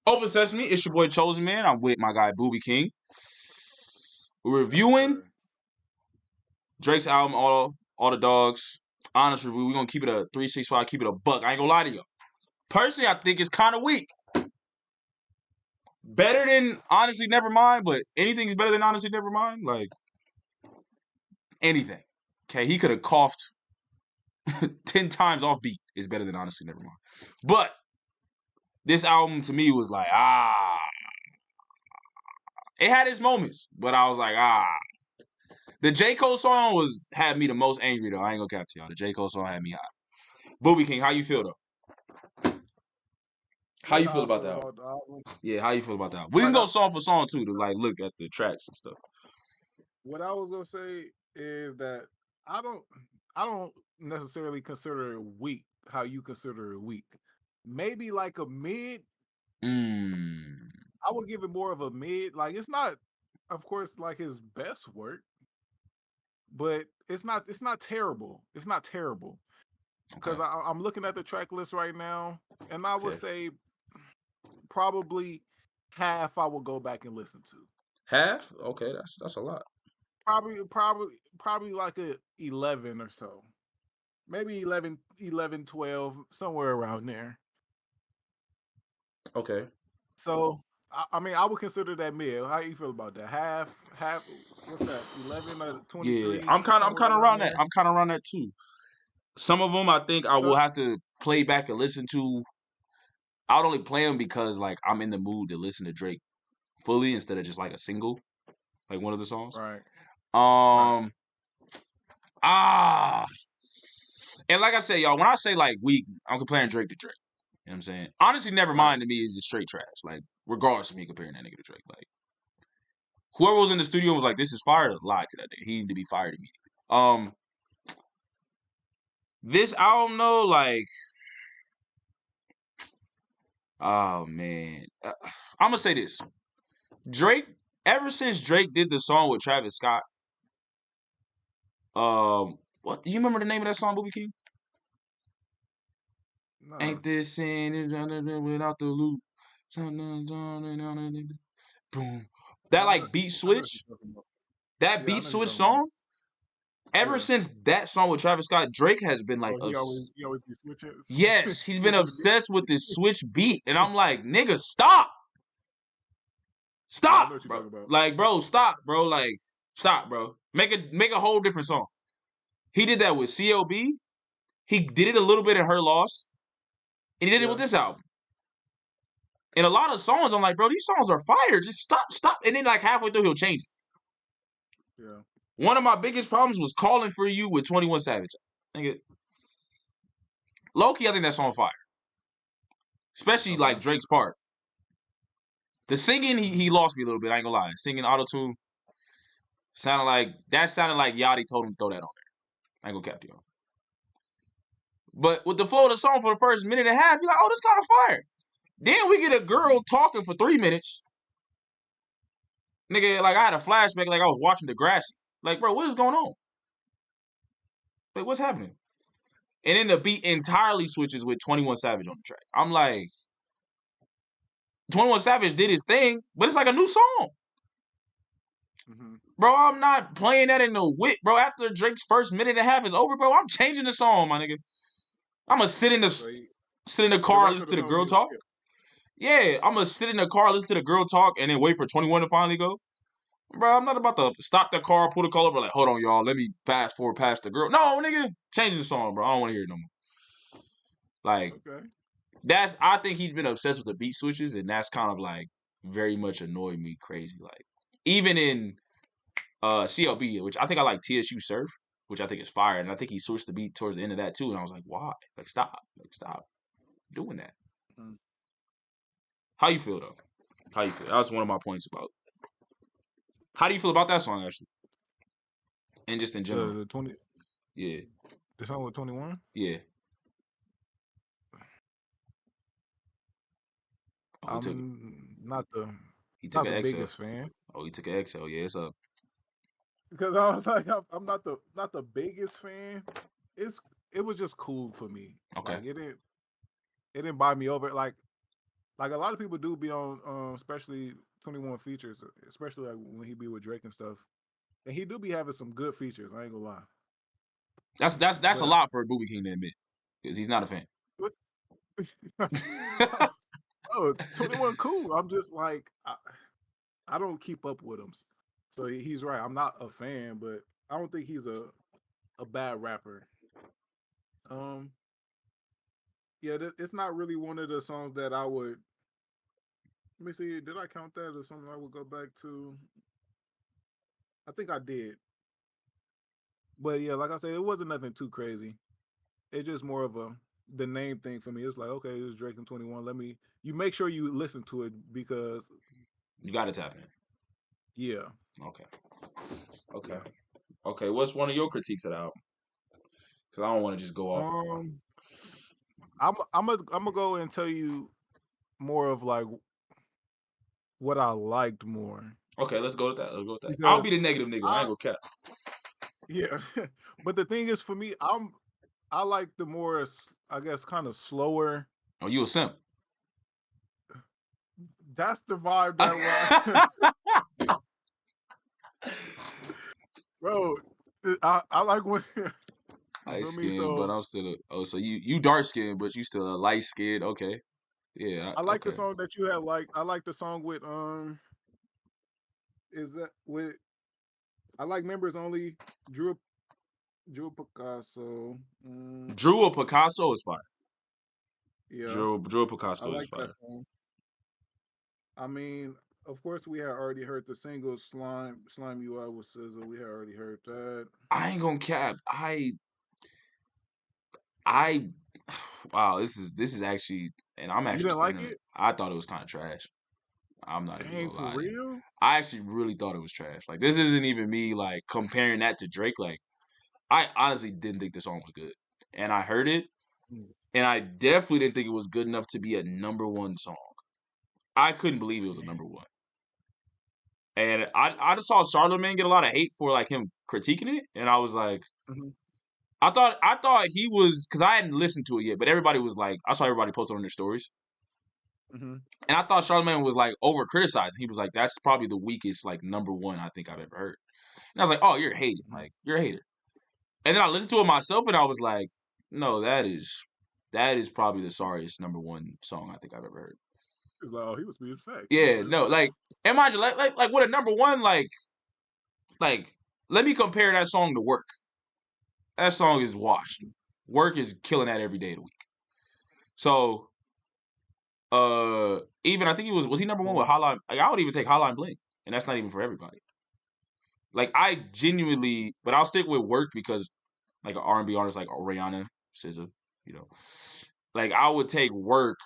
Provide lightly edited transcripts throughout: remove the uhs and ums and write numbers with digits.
Open Sesame, it's your boy Chosen Man. I'm with my guy Booby King. We're Yes, reviewing sir. Drake's album, All the Dogs. Honest review. We're gonna keep it a 365, keep it a buck. I ain't gonna lie to you. Personally, I think it's kind of weak. Better than Honestly Nevermind, but anything's better than Honestly Nevermind. Like anything. Okay, he could have coughed 10 times off beat is better than Honestly Nevermind. But this album to me was like, it had its moments, but I was like, The J. Cole song had me the most angry though. I ain't gonna cap to y'all. The J. Cole song had me hot. Booby King, how you feel though? How you feel How I about feel that album? about the album. Yeah, how you feel about that album? We can Like go song for song too to like look at the tracks and stuff. what I was gonna say is that I don't necessarily consider it weak how you consider it weak. Maybe like a mid. I would give it more of a mid. Like it's not, of course, like his best work, but it's not terrible. It's not terrible. Because Okay. I'm looking at the track list right now, and I would Okay. say probably half I will go back and listen to. Half? Okay, that's a lot. Probably like a 11 or so. Maybe 11, 12, somewhere around there. Okay. So I mean, I would consider that mid. How you feel about that? Half, what's that? 11 or Yeah, 23, I'm kind somewhere of around around that. there. I'm kind of around that too. Some of them I think I So will have to play back and listen to. I would only play them because like I'm in the mood to listen to Drake fully instead of just like a single, like one of the songs. right. Um ah and like I said, y'all, when I say like weak, I'm comparing Drake to Drake. You know what I'm saying? Honestly, Nevermind Right. to me is just straight trash. Like, regardless of me comparing that nigga to Drake. Like whoever was in the studio was like, this is fire, lied to that nigga. He needed to be fired immediately. This album though, like, oh man. I'm gonna say this. Drake, ever since Drake did the song with Travis Scott, what you remember the name of that song, Booby King? No. Ain't this sin without the loop? Boom. That I know, like beat I know what switch, you're talking about. that Yeah, I beat know what you're switch talking about. song. Ever Yeah. since that song with Travis Scott, Drake has been like Oh, he always be switching yes, he's been switching the beat. obsessed with this switch beat, and I'm like, nigga, stop, Yeah, I stop, know what you're bro. talking about. Like, bro, stop, bro. Like, stop, bro. Make a whole different song. He did that with CLB. He did it a little bit in Her Loss, and he did it with Yeah. this album. And a lot of songs, I'm like, bro, these songs are fire. Just stop. And then like halfway through, he'll change it. Yeah. One of my biggest problems was Calling for You with 21 Savage. Nigga, low-key, I think that song fire. Especially like Okay. Drake's part. The singing, he lost me a little bit, I ain't gonna lie. Singing auto-tune sounded like Yachty told him to throw that on there. I ain't gonna cap you. But with the flow of the song for the first minute and a half, you're like, oh, this kind of fire. Then we get a girl talking for 3 minutes. Nigga, like I had a flashback like I was watching Degrassi. Like, bro, what is going on? Like, what's happening? And then the beat entirely switches with 21 Savage on the track. I'm like, 21 Savage did his thing, but it's like a new song. Mm-hmm. Bro, I'm not playing that in the whip, bro. After Drake's first minute and a half is over, bro, I'm changing the song, my nigga. I'm gonna sit in So the the car, rest listen of to the the song girl you talk. skip. Yeah, I'm gonna sit in the car, listen to the girl talk, and then wait for 21 to finally go. Bro, I'm not about to stop the car, pull the car over, like, hold on, y'all, let me fast forward past the girl. No, nigga, change the song, bro. I don't want to hear it no more. Like, Okay. I think he's been obsessed with the beat switches, and that's kind of like very much annoyed me crazy. Like, even in CLB, which I think I like TSU Surf, which I think is fire, and I think he switched the beat towards the end of that too, and I was like, why? Like, stop doing that. Mm. How you feel though? How you feel? That's one of my points about. How do you feel about that song actually, and just in general? The 20 Yeah, the song with 21? yeah. Oh, I'm not the he took an exhale. biggest fan. Oh, he took an exhale. Yeah, it's up. Because I was like, I'm not the biggest fan. It was just cool for me. Okay. Like it didn't buy me over. Like Like a lot of people do be on, especially 21 features, especially like when he be with Drake and stuff, and he do be having some good features. I ain't gonna lie. That's a But lot for Booby King to admit because he's not a fan. what? Oh, 21 cool. I'm just like I don't keep up with him. So he's right. I'm not a fan, but I don't think he's a bad rapper. Um, yeah, it's not really one of the songs that I would. Let me see. Did I count that as something I would go back to? I think I did. But yeah, like I said, it wasn't nothing too crazy. It's just more of the name thing for me. It's like, okay, this is Drake and 21. Let me. You make sure you listen to it because You got to tap in. yeah, Okay. Okay. yeah. Okay. What's one of your critiques of the album? Because I don't want to just go off on one. I'm gonna go and tell you more of like what I liked more Okay, let's go with that. Let's go with that. I'll be because the negative nigga. I I ain't gonna cap. yeah, but the thing is for me, I like the more I guess kind of slower. Oh, you a simp. That's the vibe that what bro. I like when you Light feel me. skin, but So I'm still so you dark skin, but you still a light skin. Okay. Yeah, I like the okay. song that you had. Like I like the song with is that with I like members only. Drew Drew Picasso. Drew or Picasso is fine. Yeah, Drew I Picasso is like that fire. song. I mean, of course, we had already heard the single "Slime You Out" with SZA. We had already heard that. I ain't gonna cap. I wow, this is actually, and I'm You actually didn't like standing. it? I thought it was kind of trash. I'm not even Dang, gonna for lie to you. real? I actually really thought it was trash. Like this isn't even me like comparing that to Drake. Like I honestly didn't think the song was good, and I heard it, Mm, and I definitely didn't think it was good enough to be a number one song. I couldn't believe it was a Damn. number one. And I just saw Charlamagne get a lot of hate for like him critiquing it, and I was like, Mm-hmm, I thought he was because I hadn't listened to it yet, but everybody was like, I saw everybody posted on their stories, mm-hmm. and I thought Charlamagne was like over criticizing. He was like, that's probably the weakest like number one I think I've ever heard. And I was like, oh, you're a hater, Mm-hmm. like you're a hater. And then I listened to it myself, and I was like, no, that is probably the sorriest number one song I think I've ever heard. It's like, oh, he was speaking facts. He was Yeah, spitting no, like facts. imagine like with a number one like let me compare that song to Work. That song is washed. Work is killing that every day of the week. So even I think was he number one with Mm-hmm. Hotline? Like I would even take Hotline Bling, and that's not even for everybody. Like I genuinely, but I'll stick with Work because like an R&B artist like Rihanna, SZA, you know, like I would take Work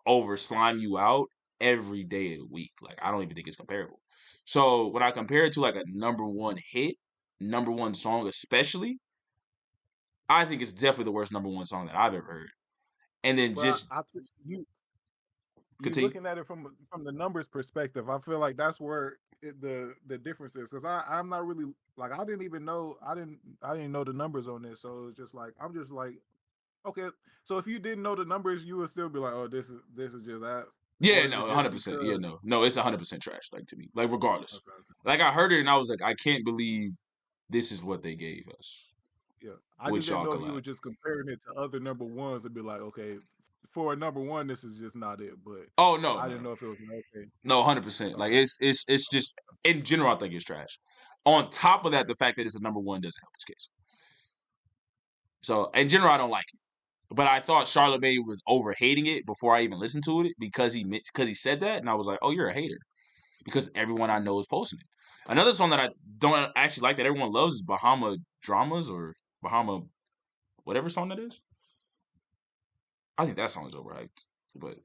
over Slime You Out every day of the week. Like I don't even think it's comparable. So when I compare it to like a number one hit, number one song especially, I think it's definitely the worst number one song that I've ever heard. And then But just I think you continue. looking at it from the numbers perspective. I feel like that's where the difference is because I'm not really like I didn't even know I didn't know the numbers on this, so it's just like I'm just like okay. So if you didn't know the numbers, you would still be like, oh, this is just ass, or Yeah, is no, it just 100%. Yeah, because? no, it's 100% trash. Like to me, like regardless. Okay, okay. Like I heard it and I was like, I can't believe this is what they gave us Yeah, I with just didn't Shaw know if you collab. were just comparing it to other number ones and be like, okay, for a number one, this is just not it. But Oh no, I no, didn't no, know if it was like, okay, no, 100%. Like okay, it's just in general, I think it's trash. On top of that, the fact that it's a number one doesn't help his case. So in general, I don't like it. But I thought okay. Charlamagne was over hating it before I even listened to it because he said that, and I was like, oh, you're a hater because everyone I Mm. know is posting it. Another song that I don't actually like that everyone loves is Bahama Dramas or Bahama whatever song that is. I think that song is overhyped, but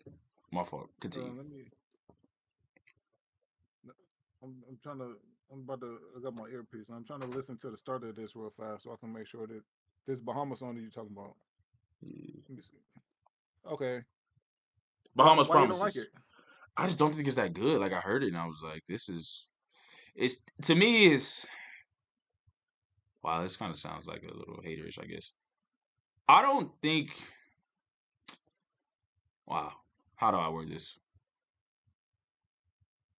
my fault. Continue. Let me. I'm trying to. I'm about to. I got my earpiece. I'm trying to listen to the start of this real fast so I can make sure that this Bahama song that you're talking about. Yeah. Let me see. Okay. Bahamas Why you don't like Promises. it? I just don't think it's that good. Like I heard it and I was like, this is it's to me it's wow, this kind of sounds like a little haterish, I guess. I don't think wow. how do I word this?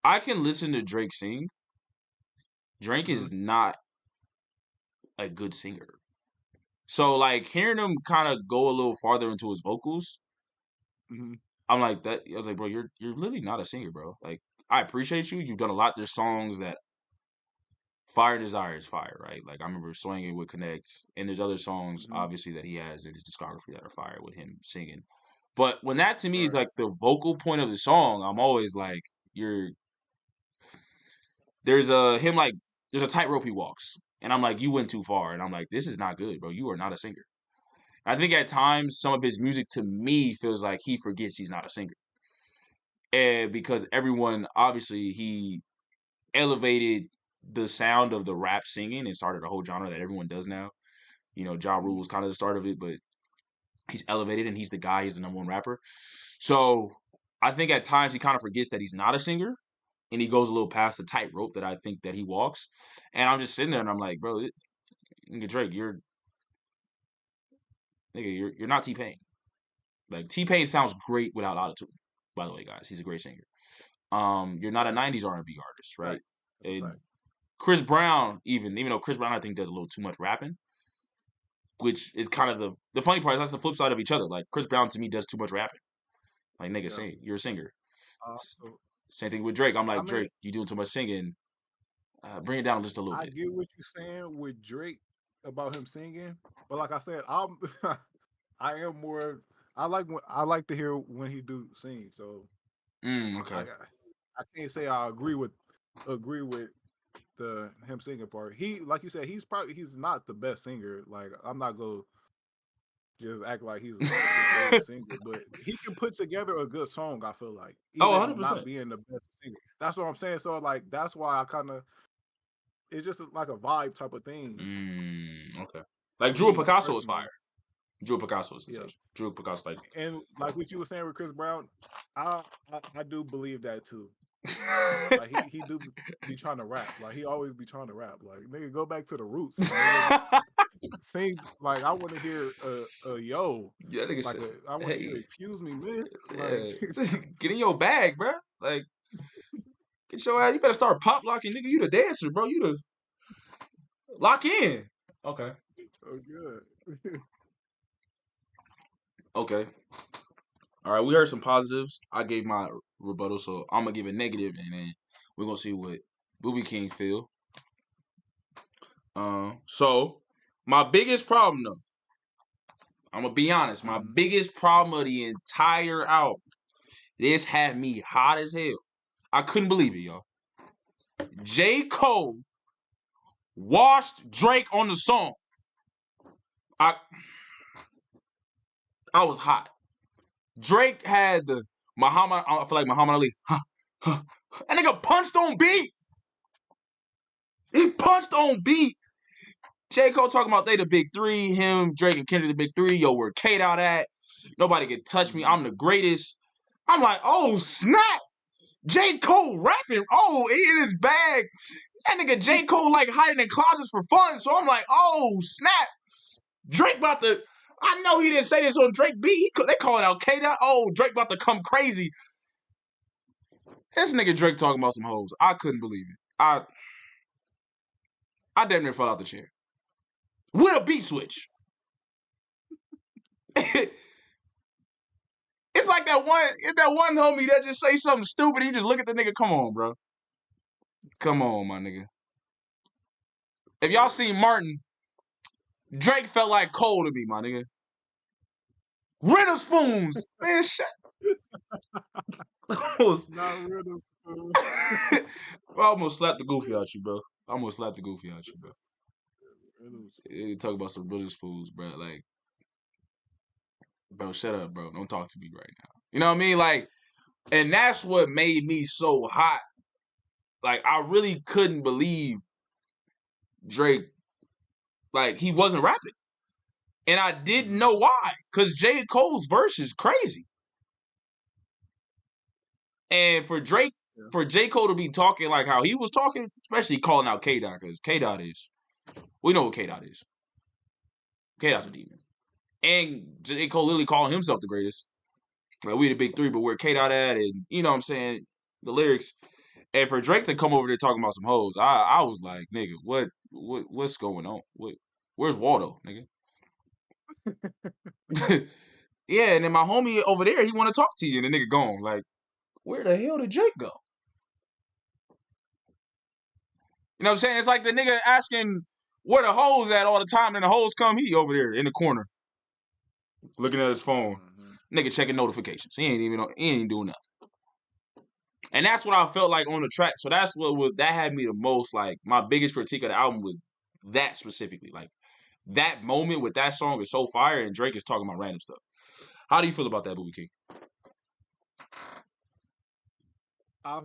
I can listen to Drake sing. Drake is not a good singer. So like hearing him kind of go a little farther into his vocals, I'm like that. I was like, bro, you're literally not a singer, bro. Like I appreciate you. You've done a lot. There's songs that Fire and Desire is fire, right? Like I remember Swinging with Connect, and there's other songs obviously that he has in his discography that are fire with him singing. But when that to me is like the vocal point of the song, I'm always like, there's a tightrope he walks, and I'm like, you went too far, and I'm like, this is not good, bro. You are not a singer. I think at times some of his music to me feels like he forgets he's not a singer, and because everyone obviously he elevated the sound of the rap singing and started a whole genre that everyone does now. You know, Ja Rule was kind of the start of it, but he's elevated and he's the guy. He's the number one rapper. So I think at times he kind of forgets that he's not a singer, and he goes a little past the tightrope that I think that he walks. And I'm just sitting there and I'm like, bro, nigga Drake, you're not T-Pain. Like T-Pain sounds great without autotune. By the way, guys, he's a great singer. You're not a '90s R&B artist, right? And Chris Brown, even though Chris Brown I think does a little too much rapping, which is kind of the funny part is that's the flip side of each other. Like Chris Brown to me does too much rapping. Like nigga, sing, you're a singer. Same thing with Drake. I'm like, Drake, you doing too much singing. Bring it down just a little bit. I get what you're saying with Drake about him singing, but like I said, I am more. I like to hear when he do sing. So okay. I can't say I agree with the him singing part. He, like you said, he's not the best singer. Like I'm not gonna just act like he's the greatest singer, but he can put together a good song. I feel like even 100%. not being the best singer. That's what I'm saying. So like that's why I kind of it's just like a vibe type of thing. Okay. Like Drew Picasso is fire. Drew Picasso is sensation. Drew Picasso like, and like what you were saying with Chris Brown, I do believe that too. Like he do be trying to rap. Like he always be trying to rap. Like nigga, go back to the roots. Sing like I want to hear yo. Yeah, nigga like said, I want to hear excuse me, miss. Like, get in your bag, bro. Like get your ass. You better start pop locking, nigga. You the dancer, bro. You the lock in. Okay. Oh good. Okay. All right, we heard some positives. I gave my rebuttal, so I'm gonna give a negative, and then we're gonna see what Booby King feel. So my biggest problem, though, I'm gonna be honest. My biggest problem of the entire album, this had me hot as hell. I couldn't believe it, y'all. J. Cole washed Drake on the song. I was hot. Drake had the Muhammad. I feel like Muhammad Ali. That nigga punched on beat. He punched on beat. J. Cole talking about they the big three. Him, Drake, and Kendrick the big three. Yo, where Kate out at? Nobody can touch me. I'm the greatest. I'm like, oh snap. J. Cole rapping. Oh, he in his bag. That nigga J. Cole like hiding in closets for fun. So I'm like, oh snap. Drake about to. I know he didn't say this on Drake beat. They call it Al Qaeda. Oh, Drake about to come crazy. This nigga Drake talking about some hoes. I couldn't believe it. I damn near fell out the chair. With a beat switch. It's like that one homie that just say something stupid. He just look at the nigga. Come on, bro. Come on, my nigga. If y'all seen Martin, Drake felt like Cole to me, my nigga. Riddle spoons. Man, shut. Not riddle spoons. I almost slapped the goofy out you, bro. You talk about some riddle spoons, bro. Like, bro, shut up, bro. Don't talk to me right now. You know what I mean? Like, and that's what made me so hot. Like, I really couldn't believe Drake, like, he wasn't rapping. And I didn't know why. Because J. Cole's verse is crazy. And for J. Cole to be talking like how he was talking, especially calling out K-Dot, because K-Dot is, we know what K-Dot is. K-Dot's a demon. And J. Cole literally calling himself the greatest. Like, we the big three, but where K Dot at, and you know what I'm saying, the lyrics. And for Drake to come over there talking about some hoes, I was like, nigga, what's going on? Where's Waldo, nigga? Yeah, and then my homie over there, he want to talk to you, and the nigga gone. Like, where the hell did Drake go? You know what I'm saying? It's like the nigga asking where the hoes at all the time, and the hoes come, he over there in the corner, looking at his phone. Nigga checking notifications. He ain't doing nothing. And that's what I felt like on the track. So that had me the most, like, my biggest critique of the album was that specifically. Like, that moment with that song is so fire, and Drake is talking about random stuff. How do you feel about that, Booby King? I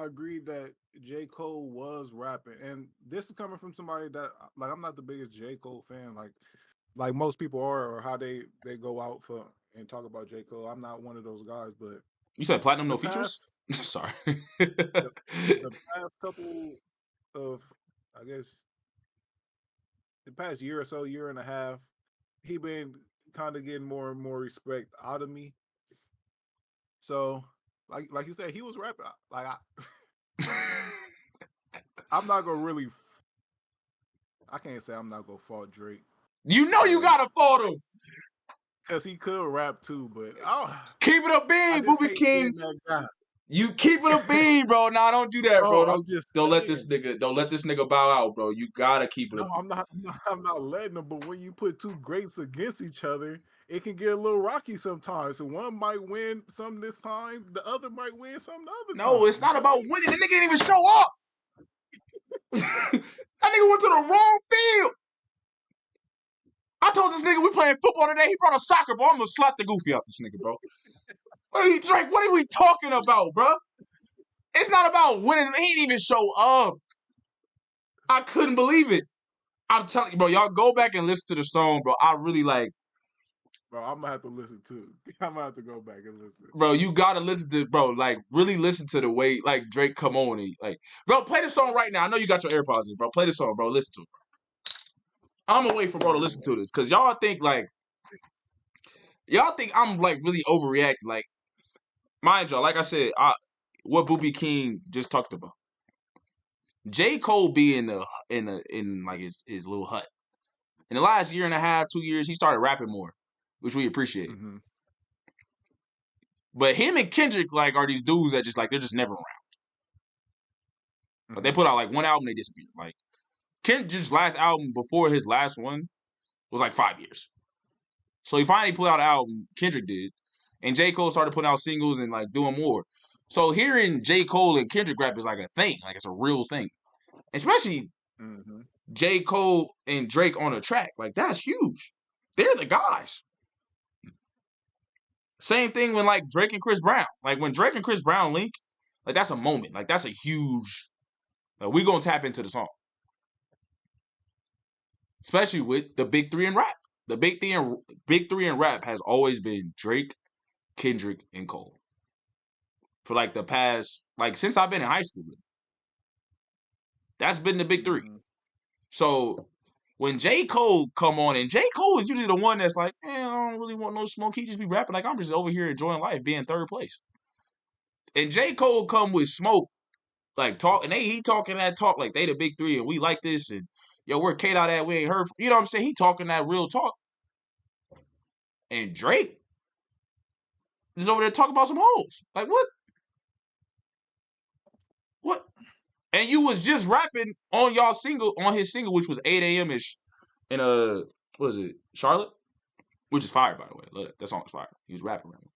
agree that J. Cole was rapping, and this is coming from somebody that, like, I'm not the biggest J. Cole fan, like most people are, or how they go out for and talk about J. Cole. I'm not one of those guys, but you said platinum no features? Sorry. the past couple of, I guess, the past year or so, year and a half, he been kind of getting more and more respect out of me. So, like you said, he was rapping. Like, I'm not gonna really. I can't say I'm not gonna fault Drake. You know you gotta fault him because he could rap too. But keep it a bean, Booby King. You keep it a bean, bro. Nah, don't do that, bro. Don't let this nigga bow out, bro. You gotta keep it. No, I'm not letting him. But when you put two greats against each other, it can get a little rocky sometimes. So one might win some this time, the other might win some the other time. No, it's not about winning. The nigga didn't even show up. That nigga went to the wrong field. I told this nigga we playing football today. He brought a soccer ball. I'm gonna slap the goofy out this nigga, bro. Drake, what are we talking about, bro? It's not about winning. He didn't even show up. I couldn't believe it. I'm telling you, bro. Y'all go back and listen to the song, bro. I really like. Bro, I'm gonna have to listen to. I'm gonna have to go back and listen. Bro, you gotta listen to, bro. Like, really listen to the way, like, Drake come on and, like, bro, play the song right now. I know you got your AirPods in, bro. Play the song, bro. Listen to it, bro. I'm gonna wait for bro to listen to this, cause y'all think I'm like really overreacting. Like, mind y'all, like I said, what Booby King just talked about. J. Cole be in like his little hut. In the last year and a half, 2 years, he started rapping more, which we appreciate. Mm-hmm. But him and Kendrick, like, are these dudes that just, like, they're just never around. Like, they put out like one album, they disappear. Like, Kendrick's last album before his last one was like 5 years. So he finally put out an album, Kendrick did, and J. Cole started putting out singles and, like, doing more. So hearing J. Cole and Kendrick rap is like a thing, like, it's a real thing. Especially J. Cole and Drake on a track, like, that's huge. They're the guys. Same thing when, like, Drake and Chris Brown. Like, when Drake and Chris Brown link, like, that's a moment. Like, that's a huge. Like, we gonna tap into the song, especially with the big three in rap. The big three in rap has always been Drake, Kendrick, and Cole. For like the past, like, since I've been in high school, that's been the big three. So when J. Cole come on, and J. Cole is usually the one that's like, I don't really want no smoke. He just be rapping like I'm just over here enjoying life, being third place. And J. Cole come with smoke, like, talk, and he talking that talk like they the big three and we like this, and yo, where K Dot at? We ain't heard. You know what I'm saying? He talking that real talk. And Drake is over there talking about some hoes. Like, what? What? And you was just rapping on his single, which was 8 a.m. ish in what was it, Charlotte? Which is fire, by the way. Love that. That song is fire. He was rapping around.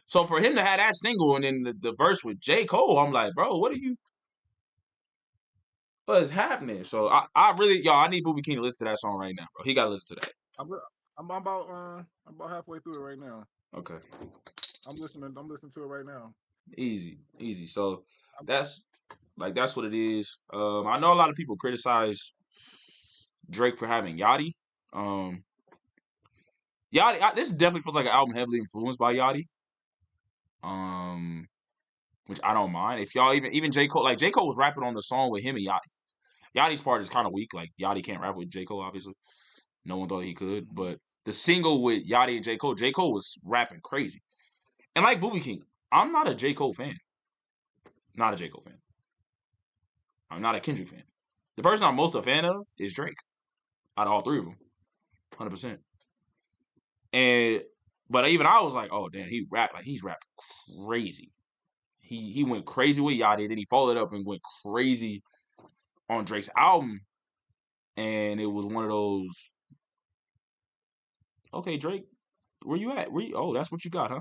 So for him to have that single and then the verse with J. Cole, I'm like, bro, what is happening? So I really, y'all, I need Booby King to listen to that song right now, bro. He gotta listen to that. I'm about halfway through it right now. Okay. I'm listening to it right now. Easy. So that's what it is. I know a lot of people criticize Drake for having Yachty. Yachty, this definitely feels like an album heavily influenced by Yachty. Which I don't mind. If y'all even J. Cole, like, J. Cole was rapping on the song with him and Yachty. Yachty's part is kind of weak. Like, Yachty can't rap with J. Cole, obviously. No one thought he could, but the single with Yachty and J. Cole. J. Cole was rapping crazy. And like Booby King, I'm not a J. Cole fan. Not a J. Cole fan. I'm not a Kendrick fan. The person I'm most a fan of is Drake. Out of all three of them. 100%. And but even I was like, oh damn, he's rapping crazy. He went crazy with Yachty, then he followed up and went crazy on Drake's album. And it was one of those, okay, Drake, where you at? Oh, that's what you got, huh?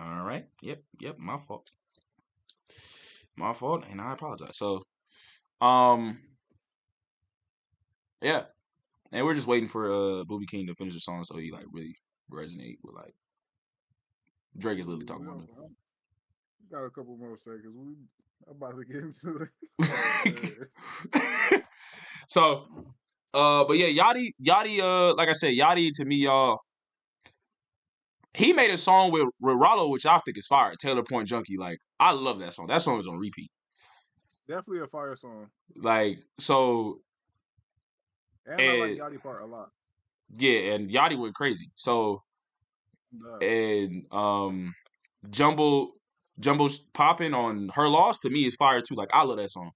All right. Yep, my fault. My fault, and I apologize. So, yeah. And we're just waiting for Booby King to finish the song so he like really resonate with like Drake is literally talking about We got a couple more seconds. We about to get into it. So, but yeah, Yachty, like I said, Yachty to me, y'all, he made a song with Rollo, which I think is fire. Taylor Point Junkie, like I love that song. That song is on repeat. Definitely a fire song. Like so, and I like Yachty part a lot. Yeah, and Yachty went crazy. So, and Jumbo's popping on Her Loss to me is fire too. Like I love that song.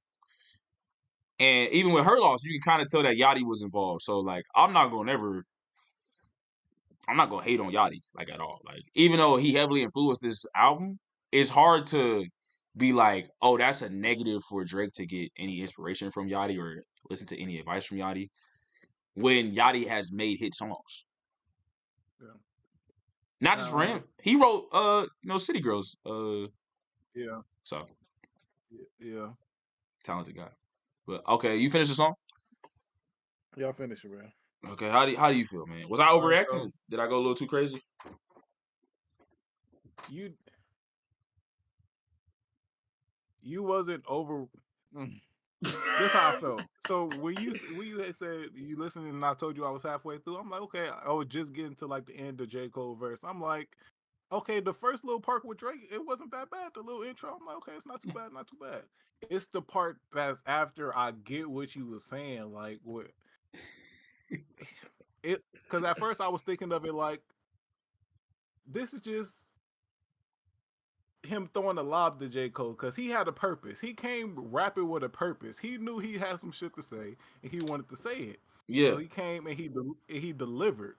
And even with Her Loss, you can kind of tell that Yachty was involved. So like I'm not gonna hate on Yachty like at all. Like even though he heavily influenced this album, it's hard to be like, oh, that's a negative for Drake to get any inspiration from Yachty or listen to any advice from Yachty when Yachty has made hit songs. Yeah. Not just for him. He wrote City Girls. Yeah. So yeah. Talented guy. But okay, you finished the song? Yeah, I finished it, man. Okay, how do you feel, man? Was I overreacting? Right, so, did I go a little too crazy? You wasn't over. This how I felt. So when you had said you listened and I told you I was halfway through, I'm like, okay, I was just getting to like the end of J. Cole verse. I'm like, okay, the first little part with Drake, it wasn't that bad. The little intro, I'm like, okay, it's not too bad, not too bad. It's the part that's after I get what you were saying, like what it, because at first I was thinking of it like this is just him throwing a lob to J. Cole because he had a purpose. He came rapping with a purpose. He knew he had some shit to say and he wanted to say it. Yeah. So he came and he delivered.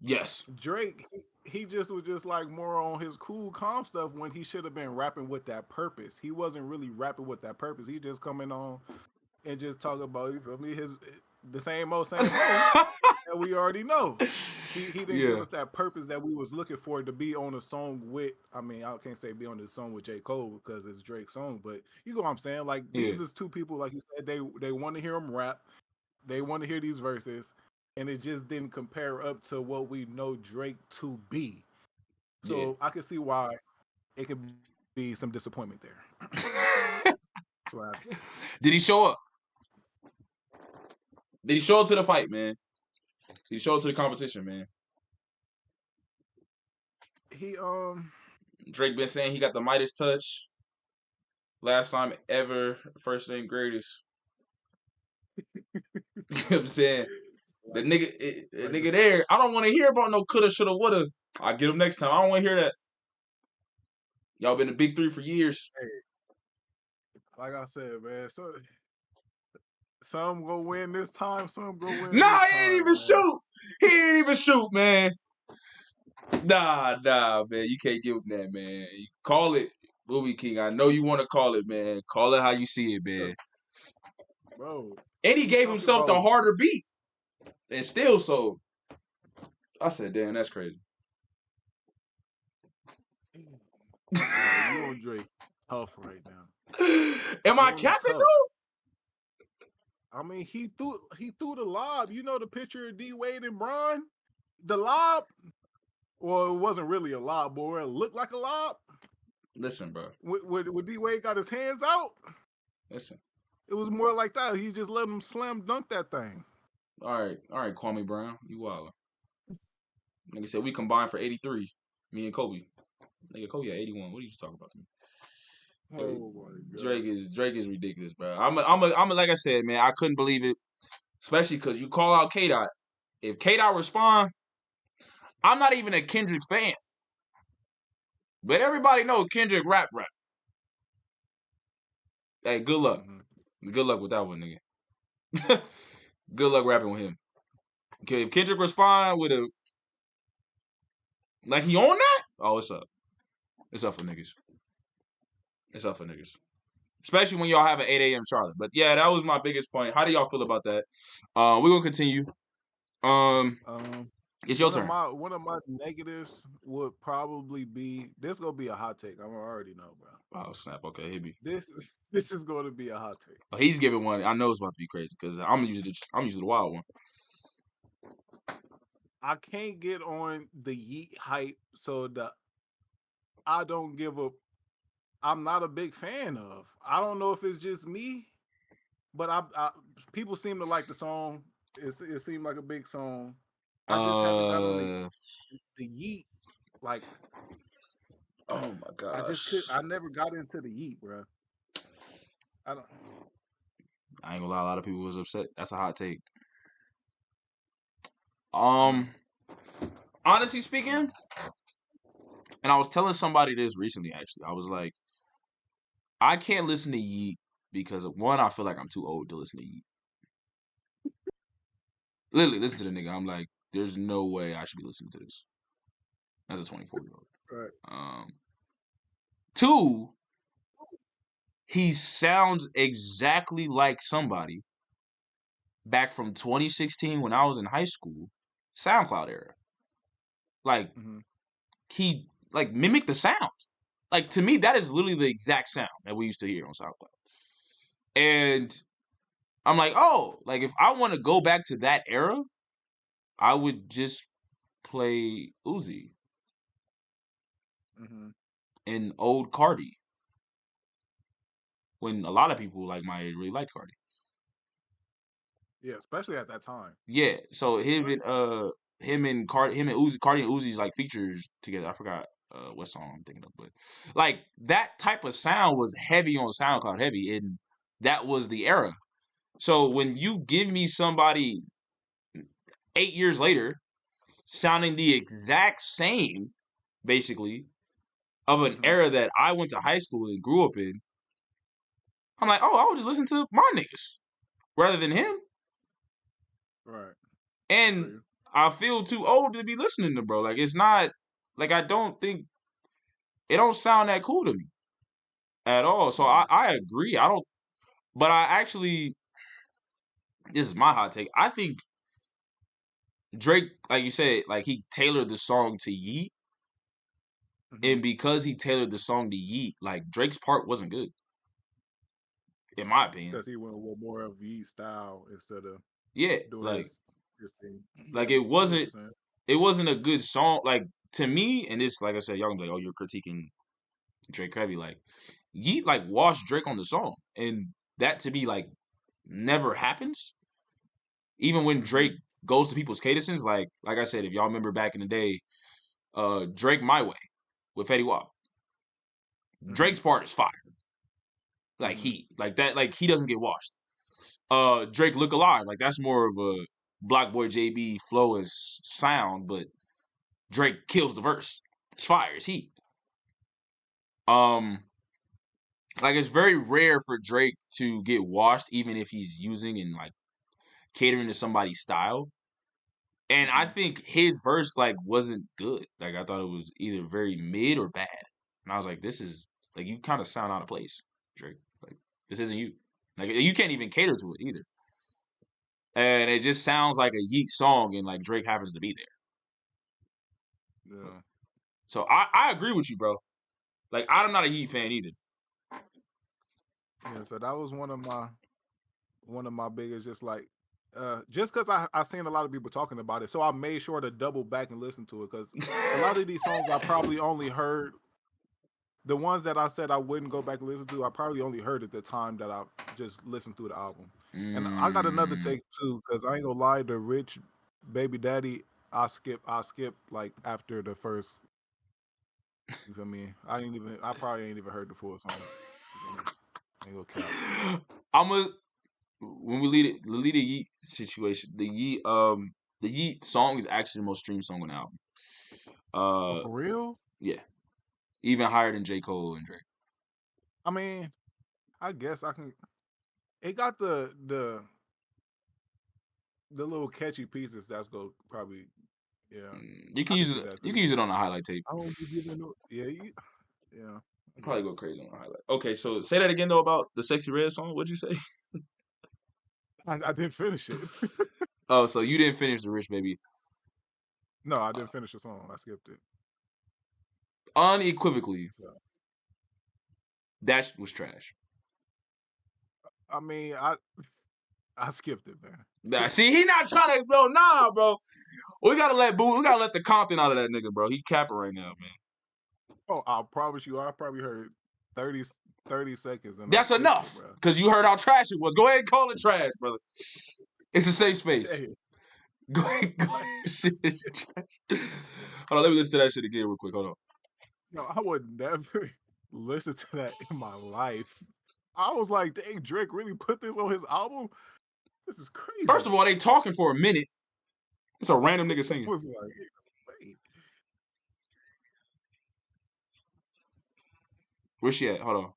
Yes. Drake, he just was just like more on his cool, calm stuff when he should have been rapping with that purpose. He wasn't really rapping with that purpose. He just coming on and just talking about, you feel me, the same old that we already know. He didn't give us that purpose that we was looking for to be on a song with. I mean, I can't say be on the song with J. Cole because it's Drake's song, but you know what I'm saying. Like these is two people, like you said, they want to hear him rap, they want to hear these verses, and it just didn't compare up to what we know Drake to be. So I can see why it could be some disappointment there. That's what I have to say. Did he show up? Did he show up to the fight, man? Did he show up to the competition, man? Drake been saying he got the Midas touch. Last time ever, first name greatest. You know what I'm saying? The nigga there, I don't want to hear about no coulda, shoulda, woulda. I'll get him next time. I don't want to hear that. Y'all been the big three for years. Hey, like I said, man, so some go win this time, some go win. Nah, he ain't even shoot. He ain't even shoot, man. Nah, man. You can't give him that, man. You call it Booby King. I know you want to call it, man. Call it how you see it, man. Bro. And he gave himself the harder beat. And still so. I said, damn, that's crazy. You on Drake tough right now. Am I capping though? I mean, he threw the lob. You know the picture of D Wade and Bron? The lob. Well, it wasn't really a lob, boy. It looked like a lob. Listen, bro. When D Wade got his hands out. Listen. It was more like that. He just let him slam dunk that thing. All right, Kwame Brown, you wildin'. Nigga said we combined for 83. Me and Kobe. Nigga, Kobe at 81. What are you talking about to me? Oh my God. Drake is ridiculous, bro. I'm like I said, man, I couldn't believe it, especially because you call out K-Dot if K-Dot respond, I'm not even a Kendrick fan. But everybody knows Kendrick rap. Hey, good luck. Mm-hmm. Good luck with that one, nigga. Good luck rapping with him. Okay, if Kendrick respond with a like he on that, oh, it's up. It's up for niggas. It's up for niggas. Especially when y'all have an 8 a.m. Charlotte. But yeah, that was my biggest point. How do y'all feel about that? We're gonna continue. It's your turn. One of my negatives would probably be this. Gonna be a hot take. I already know, bro. Oh snap! Okay, hit me. This is going to be a hot take. Oh, he's giving one. I know it's about to be crazy because I'm usually the wild one. I can't get on the yeat hype, so I don't give a. I'm not a big fan of. I don't know if it's just me, but people seem to like the song. It seemed like a big song. I just haven't got on the yeat. Like, oh my gosh, I never got into the yeat, bro. I ain't gonna lie. A lot of people was upset. That's a hot take. Honestly speaking, and I was telling somebody this recently. Actually, I was like, I can't listen to yeat because one, I feel like I'm too old to listen to yeat. Literally, listen to the nigga. I'm like, there's no way I should be listening to this as a 24-year-old. Right. Two, he sounds exactly like somebody back from 2016 when I was in high school, SoundCloud era. Like, he like mimicked the sound. Like, to me, that is literally the exact sound that we used to hear on SoundCloud. And I'm like, oh, like if I want to go back to that era, I would just play Uzi and old Cardi. When a lot of people like my age really liked Cardi. Yeah, especially at that time. Yeah, so him and Cardi and Uzi's like features together. I forgot what song I'm thinking of, but like that type of sound was heavy on SoundCloud, heavy, and that was the era. So when you give me somebody 8 years later sounding the exact same, basically, of an era that I went to high school and grew up in, I'm like, oh, I would just listen to my niggas rather than him. Right. And I feel too old to be listening to bro. Like, it's not, like, I don't think, it don't sound that cool to me at all. So I agree. But I actually, this is my hot take. I think Drake, like you said, like he tailored the song to yeat. And because he tailored the song to yeat, like Drake's part wasn't good. In my opinion. Because he went with more of yeat style instead of doing like his thing. Like it wasn't a good song. Like to me, and this, like I said, y'all gonna be like, oh, you're critiquing Drake heavy. Like yeat like washed Drake on the song. And that to me like never happens. Even when Drake goes to people's cadences, like I said, if y'all remember back in the day, Drake My Way with Fetty Wap. Drake's part is fire. Like heat. Like that, like he doesn't get washed. Drake Look Alive, like that's more of a Block Boy JB flow and sound, but Drake kills the verse. It's fire, it's heat. Like it's very rare for Drake to get washed, even if he's using and like catering to somebody's style. And I think his verse like wasn't good. Like I thought it was either very mid or bad. And I was like, this is like you kind of sound out of place, Drake. Like this isn't you. Like you can't even cater to it either. And it just sounds like a yeat song, and like Drake happens to be there. Yeah. So I agree with you, bro. Like I'm not a yeat fan either. Yeah, so that was one of my biggest, just like just because I seen a lot of people talking about it, so I made sure to double back and listen to it because a lot of these songs I probably only heard. The ones that I said I wouldn't go back and listen to, I probably only heard at the time that I just listened through the album. And I got another take too, because I ain't gonna lie, the Rich Baby Daddy, I skipped like after the first. You feel me? I probably ain't even heard the full song. I ain't gonna count. When we lead the yeat situation, the yeat The Yeat song is actually the most streamed song on the album. Oh, for real? Yeah, even higher than J. Cole and Drake. I mean, I guess I can. It got the little catchy pieces. That's go probably. Yeah, You can I can use see it. that. You can use it on a highlight tape. I don't be giving no. Yeah, yeah. I Probably guess. go crazy on a highlight. Okay, so say that again though about the Sexy Red song. What'd you say? I didn't finish it. Oh, so you didn't finish the Rich Baby. No, I didn't finish the song. I skipped it. Unequivocally, So, that was trash. I mean, I skipped it, man. Nah, see, he not trying to go. Nah, bro. We gotta let the Compton out of that nigga, bro. He capping right now, man. Oh, I promise you, I probably heard 30 seconds. And That's enough, because you heard how trash it was. Go ahead and call it trash, brother. It's a safe space. Hey. Go ahead. Shit is trash. Hold on, let me listen to that shit again real quick. Hold on. No, I would never listen to that in my life. I was like, dang, Drake really put this on his album? This is crazy. First of all, they talking for a minute. It's a random nigga singing. I was like, wait. Where's she at? Hold on.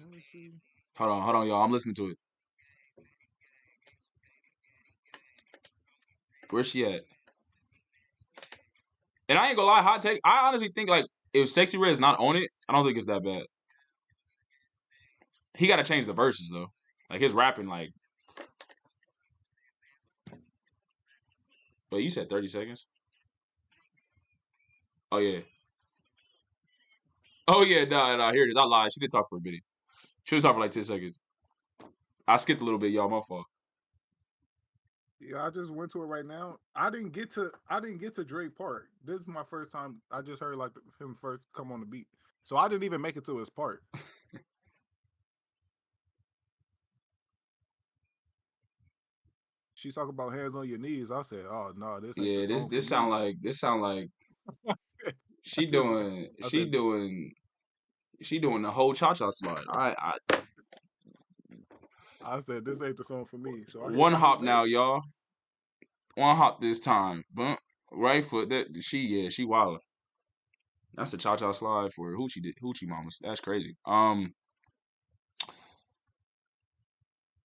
Let me see. Hold on, y'all. I'm listening to it. Where's she at? And I ain't gonna lie, hot take. I honestly think like if Sexy Red is not on it, I don't think it's that bad. He got to change the verses though. Like his rapping, like. But you said 30 seconds. Oh yeah. Oh yeah, no, here it is. I lied. She did talk for a minute. She was talking for like 10 seconds. I skipped a little bit, y'all. My fault. Yeah, I just went to it right now. I didn't get to Drake part. This is my first time. I just heard like him first come on the beat, so I didn't even make it to his part. She talk about hands on your knees. I said, "Oh no, this ain't the song." This sound like she doing the whole cha-cha slide. I said this ain't the song for me. So I one hop now, y'all. One hop this time. But right foot. She wildin'. That's a cha-cha slide for Hoochie Mamas. That's crazy.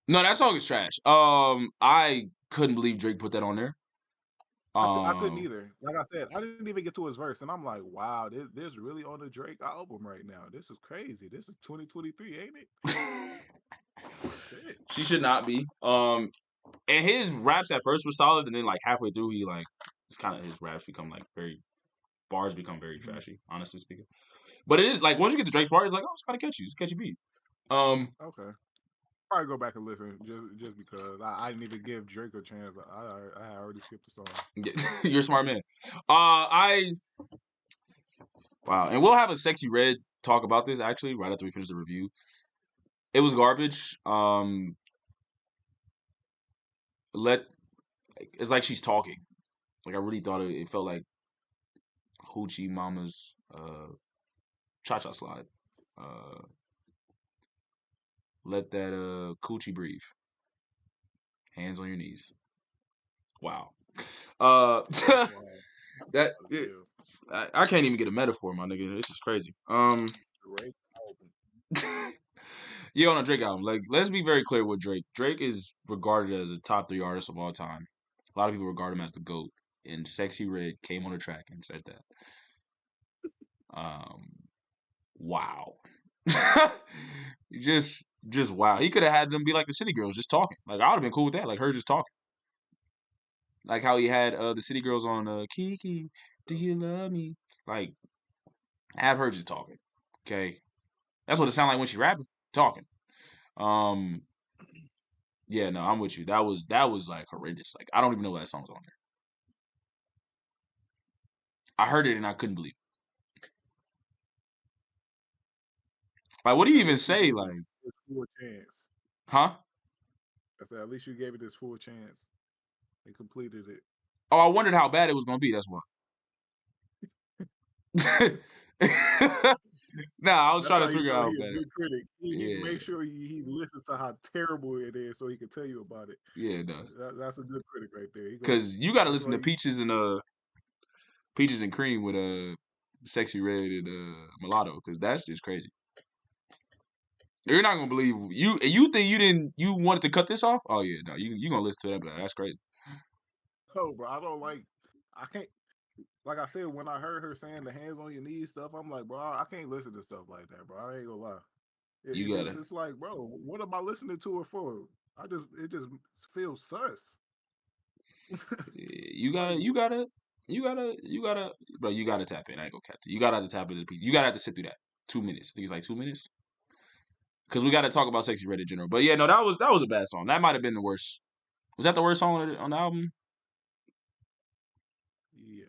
No, that song is trash. I couldn't believe Drake put that on there. I couldn't either. Like I said, I didn't even get to his verse, and I'm like, wow, this really on the Drake album right now. This is crazy. This is 2023, ain't it? Shit. She should not be. And his raps at first were solid, and then like halfway through, he like it's kind of his raps become like bars become very trashy, honestly speaking. But it is like once you get to Drake's part, it's like, oh, it's kind of catchy. It's a catchy beat. Okay. Probably go back and listen just because I didn't even give Drake a chance. I already skipped the song. You're a smart man. Wow, and we'll have a Sexy Red talk about this actually right after we finish the review. It was garbage. It's like she's talking. Like I really thought it felt like Hoochie Mama's cha-cha slide. Let that coochie breathe. Hands on your knees. Wow. That I can't even get a metaphor, my nigga. This is crazy. Yeah, on a Drake album. Like, let's be very clear with Drake. Drake is regarded as a top 3 artist of all time. A lot of people regard him as the GOAT. And Sexy Red came on the track and said that. Wow. just wow. He could have had them be like the City Girls, just talking. Like I would have been cool with that. Like her just talking. Like how he had the City Girls on Kiki, do you love me? Like have her just talking. Okay. That's what it sounded like when she rapping. Talking. Yeah, no, I'm with you. That was like horrendous. Like I don't even know that song's on there. I heard it and I couldn't believe it. Like, what do you even say? Like, full chance. Huh? I said, at least you gave it this full chance. They completed it. Oh, I wondered how bad it was gonna be. That's why. Nah, I was That's trying how to you figure know out he a better. good critic. He Yeah, make sure he listens to how terrible it is, so he can tell you about it. yeah, no. That's a good critic right there. He go. Because you got to That's listen why to he. Peaches and Cream with Sexy Red and Mulatto, because that's just crazy. You're not gonna believe you. You think you wanted to cut this off? Oh yeah, no, you gonna listen to that? But that's crazy. No, bro. I don't like. I can't. Like I said, when I heard her saying the hands on your knees stuff, I'm like, bro, I can't listen to stuff like that, bro. I ain't gonna lie. You gotta. It's like, bro, what am I listening to it for? It just feels sus. You gotta. Like, You gotta. You gotta. You gotta. Bro, you gotta tap in. I ain't gonna catch it. You gotta have to tap into the piece. You gotta have to sit through that 2 minutes. I think it's like 2 minutes. Because we got to talk about Sexy Red in general. But yeah, no, that was a bad song. That might have been the worst. Was that the worst song on the album? yeah.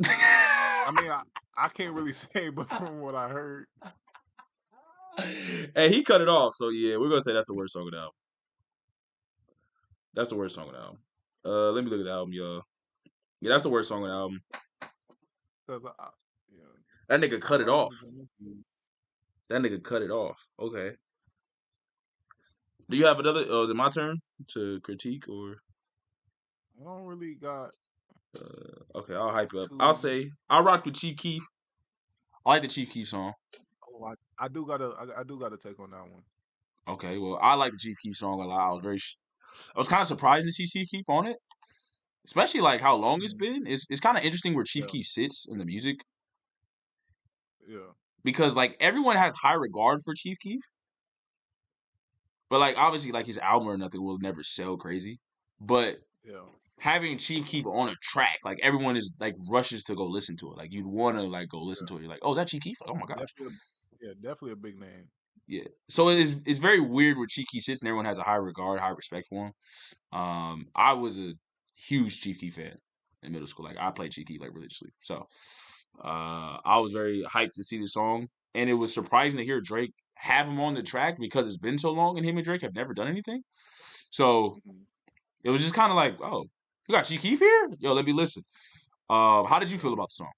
I mean, I can't really say, but from what I heard, Hey, he cut it off. So yeah, we're gonna say that's the worst song of the album. That's the worst song of the album. Let me look at the album, y'all. Yeah, that's the worst song of the album. because yeah, That nigga cut it off. I That nigga cut it off. Okay. Do you have another? Oh, is it my turn to critique or? don't really got Okay, I'll hype you up. I'll too. say I'll rock with Chief Keef. I like the Chief Keef song. Oh, I do gotta take on that one. Okay, well I like the Chief Keef song a lot. I was kind of surprised to see Chief Keef on it, especially like how long it's Mhm. been. It's kind of interesting where Chief Yeah, Keef sits in the music yeah, because like everyone has high regard for Chief Keef, but like obviously like his album or nothing will never sell crazy. But yeah, having Chief Keef on a track, like everyone is like rushes to go listen to it. Like you'd want to like go listen yeah. to it. You're like, oh, is that Chief Keef? Oh my gosh, Definitely a big name. yeah. So it's very weird where Chief Keef sits and everyone has a high regard, high respect for him. I was a huge Chief Keef fan in middle school. Like I played Chief Keef like religiously. So I was very hyped to see the song, and it was surprising to hear Drake have him on the track because it's been so long, and him and Drake have never done anything. So Hmm. it was just kind of like, oh, you got Chief Keef here? Yo, let me listen. How did you feel Yeah. about the song?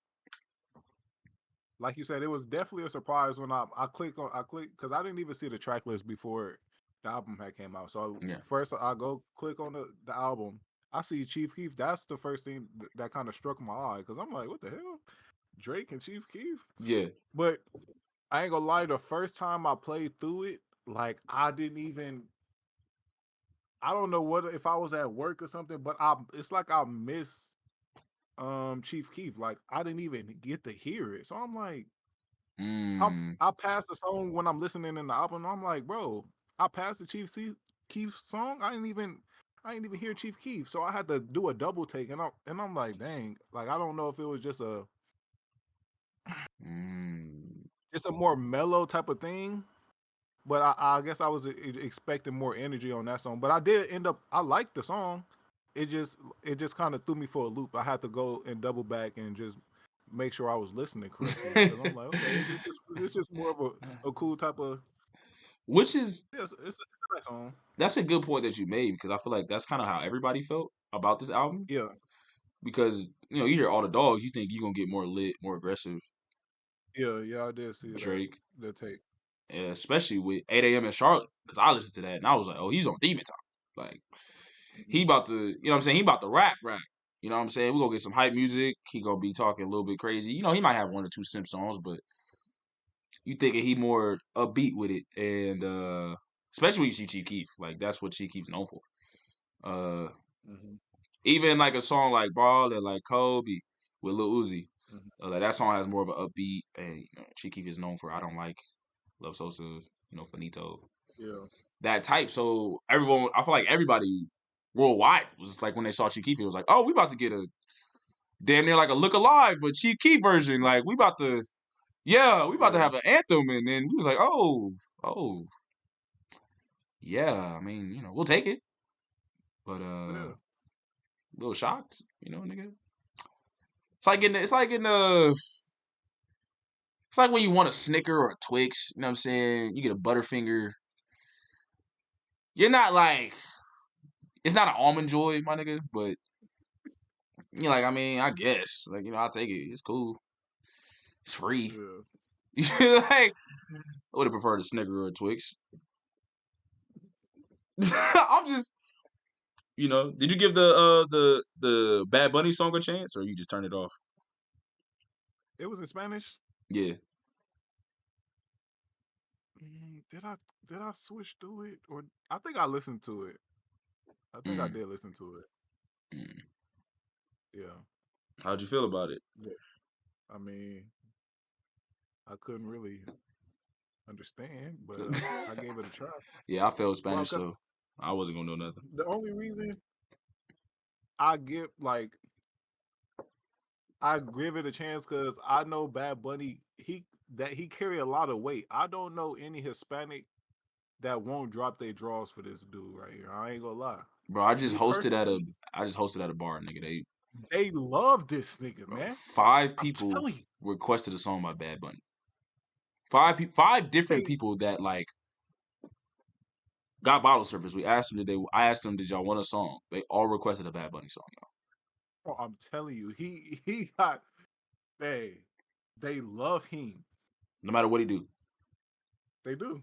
Like you said, it was definitely a surprise when I click because I didn't even see the track list before the album had came out. So Yeah. first I go click on the album. I see Chief Keef. That's the first thing that kind of struck my eye because I'm like, what the hell, Drake and Chief Keef? Yeah. But I ain't gonna lie, the first time I played through it, like I didn't even. I don't know what if I was at work or something, but it's like I miss Chief Keef. Like I didn't even get to hear it. So I'm like, Mm. I passed the song when I'm listening in the album. I'm like, bro, I passed the Keef song. I didn't even hear Chief Keef. So I had to do a double take, and I'm like, dang, like I don't know if it was Mm. just a more mellow type of thing. But I guess I was expecting more energy on that song. But I did end up. I liked the song. It just kind of threw me for a loop. I had to go and double back and just make sure I was listening correctly because I'm like, okay, it's just more of a cool type of. Which is Yeah, it's a nice song. that's a good point that you made because I feel like that's kind of how everybody felt about this album. Yeah, Because you hear all the dogs, you think you're gonna get more lit, more aggressive yeah. I did see Drake, that tape. especially with 8 a.m. in Charlotte. Because I listened to that and I was like, oh, he's on demon time. Like he Mhm. about to, you know what I'm saying? He about to rap. You know what I'm saying? We're gonna get some hype music. He gonna be talking a little bit crazy. He might have one or two simp songs, but you thinking he more upbeat with it. And especially when you see Chief Keef. Like that's what Chief Keef's known for. Uh Mhm. Even like a song like Ball and like Kobe with Lil Uzi. Mhm. Like that song has more of an upbeat, and Chief Keef is known for I don't like Love Sosa, Finito, Yeah, that type. So everyone, I feel like everybody worldwide was like when they saw Chief Keef, it was like, oh, we about to get a damn near like a Look Alive, but Chief Keef version. Like we about to, yeah, we about to yeah, have an anthem, and then we was like, oh, yeah. I mean, we'll take it, but yeah. a little shocked, nigga. It's like when you want a Snicker or a Twix, you know what I'm saying? You get a Butterfinger. You're not like it's not an almond joy, my nigga, but you're like, I mean, I guess. Like, I'll take it. It's cool. It's free. Yeah. Like, I would have preferred a Snicker or a Twix. I'm just, did you give the Bad Bunny song a chance, or you just turned it off? It was in Spanish. Yeah. Did I switch through it, or I think I listened to it. I think I did listen to it. Mm. Yeah. How'd you feel about it? Yeah. I mean, I couldn't really understand, but I gave it a try. Yeah, I failed Spanish, Well, so I wasn't gonna know nothing. the only reason I give it a chance because I know Bad Bunny. He carry a lot of weight. I don't know any Hispanic that won't drop their draws for this dude right here. I ain't gonna lie. Bro, I just Me hosted personally, at a bar, nigga. they love this nigga, Bro, man. 5 I'm people telling you. requested a song by Bad Bunny. 5 different They, people that like got bottle service. I asked them, did y'all want a song? They all requested a Bad Bunny song, y'all. I'm telling you, he got they love him. No matter what he do. They do.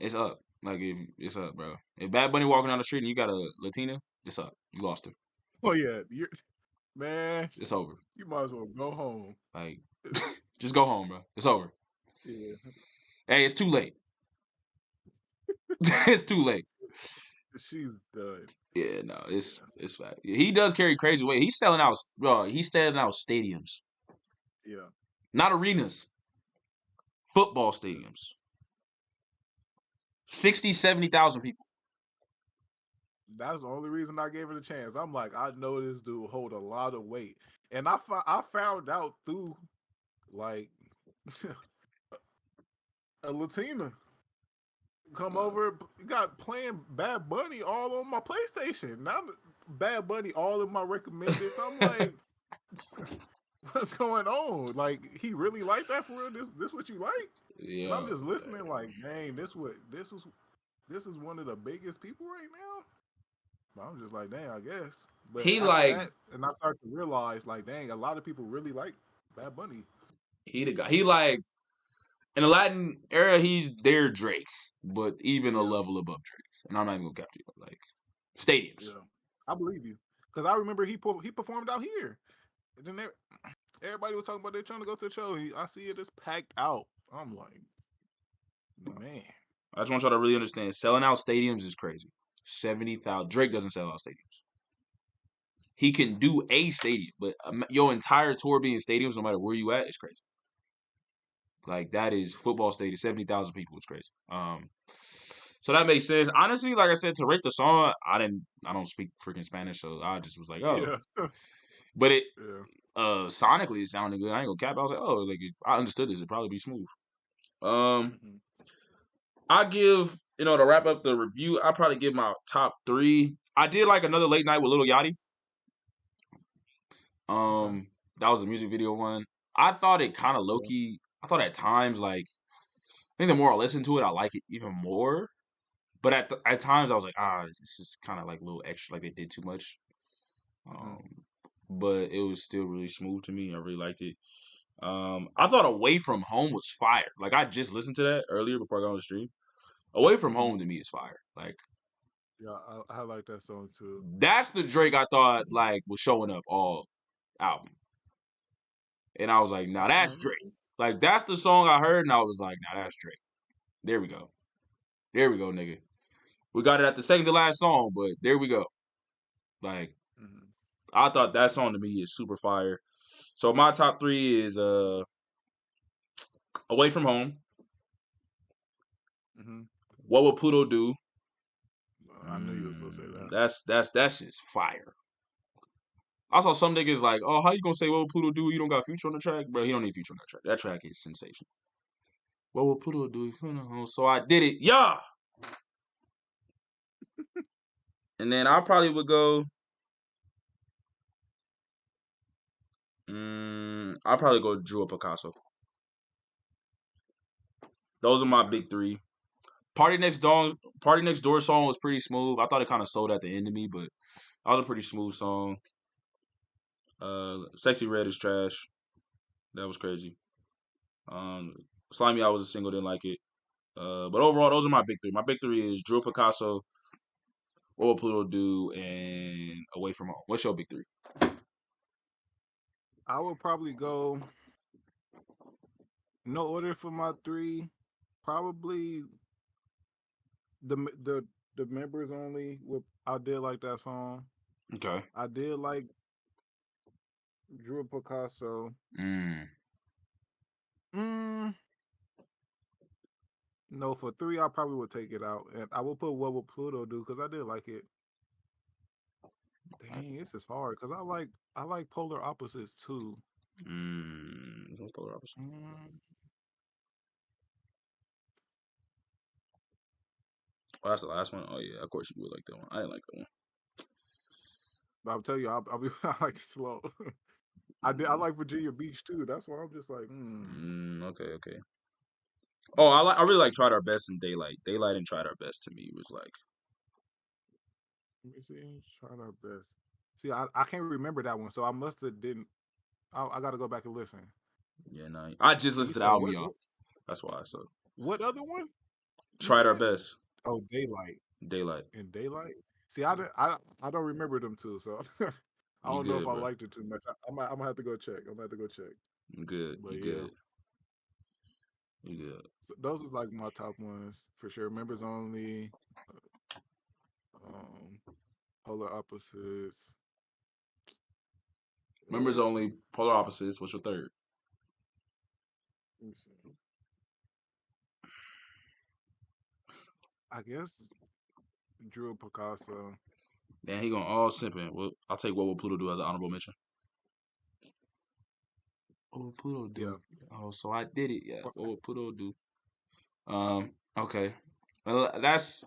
It's up. Like, if it's up, bro. If Bad Bunny walking down the street and you got a Latina, it's up. You lost her. Oh yeah, man. It's over. You might as well go home. Like, just go home, bro. It's over. Yeah. Hey, it's too late. It's too late. She's done. Yeah, no, it's fat. He does carry crazy weight. He's selling out, bro. He's selling out stadiums, Yeah. not arenas, football stadiums. 60, 70,000 people. That's the only reason I gave it a chance. I'm like, I know this dude hold a lot of weight, and I found out through like a Latina come over, got playing Bad Bunny all on my PlayStation. Now Bad Bunny all in my recommended. I'm like, what's going on? Like, he really like that for real? This what you like? Yeah, and I'm just listening, like, dang, this is one of the biggest people right now. But I'm just like, dang, I guess. But he after like that, and I start to realize, like, dang, a lot of people really like Bad Bunny. he the guy. He like in the Latin era, he's their Drake, but even a level above Drake. And I'm not even gonna cap you. Like, stadiums. Yeah, I believe you, because I remember he performed out here, and then everybody was talking about they're trying to go to the show. I see it is packed out. I'm like, man. I just want y'all to really understand. Selling out stadiums is crazy. 70,000. Drake doesn't sell out stadiums. He can do a stadium, but your entire tour being stadiums, no matter where you at, is crazy. Like, that is football stadium, 70,000 people. It's crazy. So that makes sense. Honestly, like I said, to rate the song, I don't speak freaking Spanish, so I just was like, oh. Yeah. But it sonically it sounded good. I ain't gonna cap. I was like, oh, like I understood this. It'd probably be smooth. I give, to wrap up the review, I probably give my top 3. I did like Another Late Night with Lil Yachty. That was a music video one. I thought it kind of low key. I thought at times, like, I think the more I listen to it, I like it even more. But at times I was like, this is kind of like a little extra, like they did too much. But it was still really smooth to me. I really liked it. I thought Away From Home was fire. Like, I just listened to that earlier before I got on the stream. Away From Home to me is fire. Like, yeah, I like that song too. That's the Drake I thought like was showing up all album. And I was like, nah, that's Drake. Like, that's the song I heard, and I was like, nah, that's Drake. There we go. There we go, nigga. We got it at the second to last song, but there we go. Like, I thought that song to me is super fire. So my top 3 is Away From Home. What Would Pluto Do? I knew you was gonna say that. That's just fire. I saw some niggas like, oh, how you gonna say What Would Pluto Do? You don't got Future on the track? Bro, he don't need Future on that track. That track is sensational. What would Pluto do? So I did it. Yeah. And then I probably would go. I'll probably go Drew or Picasso. Those are my big 3. Party Next Door song was pretty smooth. I thought it kind of sold at the end of me, but that was a pretty smooth song. Sexy Red is trash. That was crazy. Slimy I was a single, didn't like it. But overall, those are my big three. My big three is Drew Picasso, What Will Pluto Do, and Away From Home. What's your big three? I would probably go no order for my three. Probably the the members only. I did like that song. Okay. I did like Drew Picasso. Mm. Mm, no, for three, I probably would take it out, and I will put What Would Pluto Do because I did like it. Dang, this is hard because I like Polar Opposites too. What's Polar Opposite? Mm, Oh, that's the last one. Oh yeah, of course you would like that one. I didn't like that one. but I'll tell you, I'll be I like it slow. I like Virginia Beach too. That's why I'm just like, Okay, okay. Oh, I really like Tried Our Best and Daylight. Daylight and Tried Our Best to me was like, Let me see. Trying our best. See, I can't remember that one, so I must have didn't. I got to go back and listen. yeah, no. I just And you listened to the said album, y'all. That's why. So what other one you Tried Our said? Best. Oh, Daylight Daylight. and Daylight. See, I don't remember them two, so I You don't know if good, I bro. liked it too much. I'm gonna have to go check. I'm gonna have to go check. You good. But You yeah, good. You good. so those is like my top ones for sure. Members only, um, Polar Opposites. Members only, Polar Opposites. What's your third? Let me see. I guess Drew Picasso. Damn, he going all simping. Well, I'll take What Will Pluto Do as an honorable mention. What will Pluto do? Yeah. Oh, so I did it. Yeah. What will Pluto do? Okay. Well, that's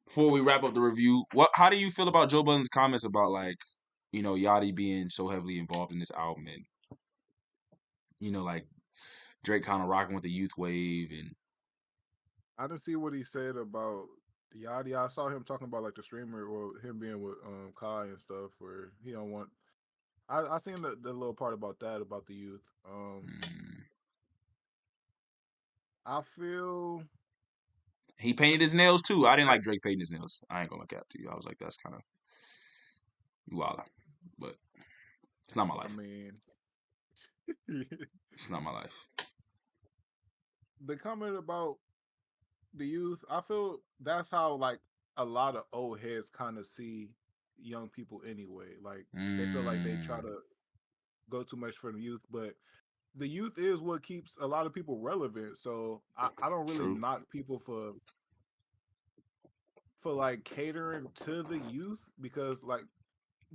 before we wrap up the review. How do you feel about Joe Budden's comments about like, Yachty being so heavily involved in this album and like Drake kind of rocking with the youth wave and I didn't see what he said about Yachty. I saw him talking about like the streamer or him being with Kai and stuff where he don't want I seen the little part about that, about the youth. mm, I feel he painted his nails too. I didn't like Drake painting his nails. I ain't gonna look at to you. I was like, that's kind of wild, but it's not my I life. mean It's not my life. the comment about the youth, I feel that's how like a lot of old heads kind of see young people anyway. Like they feel like they try Mm, to go too much for the youth, but the youth is what keeps a lot of people relevant. So I don't really true. knock people for like catering to the youth because like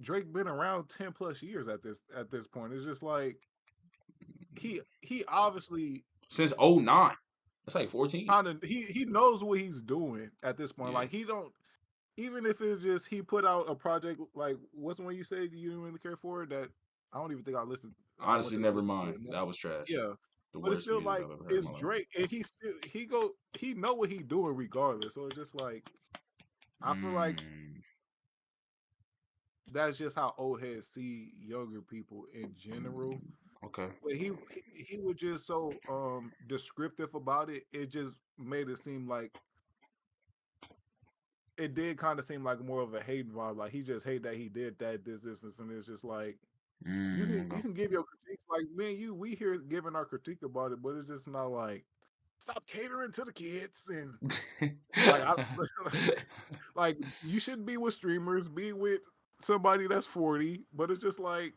Drake been around 10 plus years at this point. It's just like he obviously Since '09. That's like 14. kind of he knows what he's doing at this point. Yeah. Like he don't even if it's just he put out a project like what's the one you said you didn't really care for that I don't even think I listened I went Honestly, to go never listen to mind. it. That was trash. Yeah. The But it's worst still music like I've ever heard in it's my life. Drake and he know what he doing regardless. So it's just like I feel like Mm, that's just how old heads see younger people in general. okay. But he was just so descriptive about it. It just made it seem like it did kind of seem like more of a hate vibe. Like he just hate that he did that this, and it's just like you Okay. can give your critiques like me and you we here giving our critique about it, but it's just not like stop catering to the kids and like I like you shouldn't be with streamers, be with somebody that's 40, but it's just like